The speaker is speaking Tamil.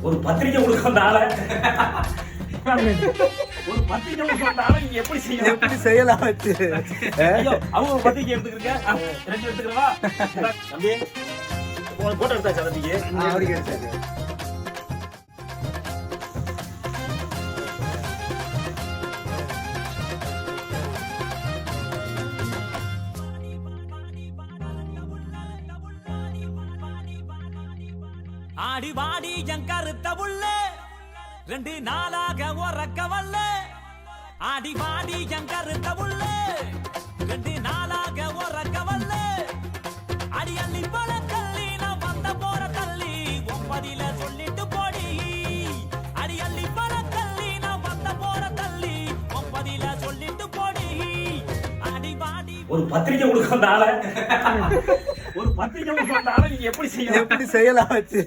ஒரு பத்திரிக்கை கொடுக்க வந்த ஆளை ஒரு பத்திரிக்கை கொடுக்க வந்த ஆளை நீங்க எப்படி செய்யலாம் எப்படி செய்யலாம் வச்சு ஐயோ அவங்க ஒரு பத்திரிக்கை எடுத்துக்கிறீங்க ரெண்டு எடுத்துக்கிறவா தம்பி போட்டோ எடுத்தாச்சா தம்பிக்கு அவருக்கு எடுத்தாச்சு. ஆடி வாடி என் கருத்த உள்ள 2 நாளாக உறக்க வல்ல ஆடி வாடி என் கருத்த உள்ள 2 நாளாக உறக்க வல்ல அடி அள்ளி போல தள்ளி நான் வந்த போற தள்ளி ஒன்பதில சொல்லிட்டு போடி அடி அள்ளி போல தள்ளி நான் வந்த போற தள்ளி ஒன்பதில சொல்லிட்டு போடி ஆடி வாடி ஒரு பத்திரிக்கை கொடுக்க வந்த ஆளை ஒரு பத்திரிக்கை கொடுக்க வந்த ஆளை நீங்க எப்படி செய்யலாம் எப்படி செய்யலாம் வச்சு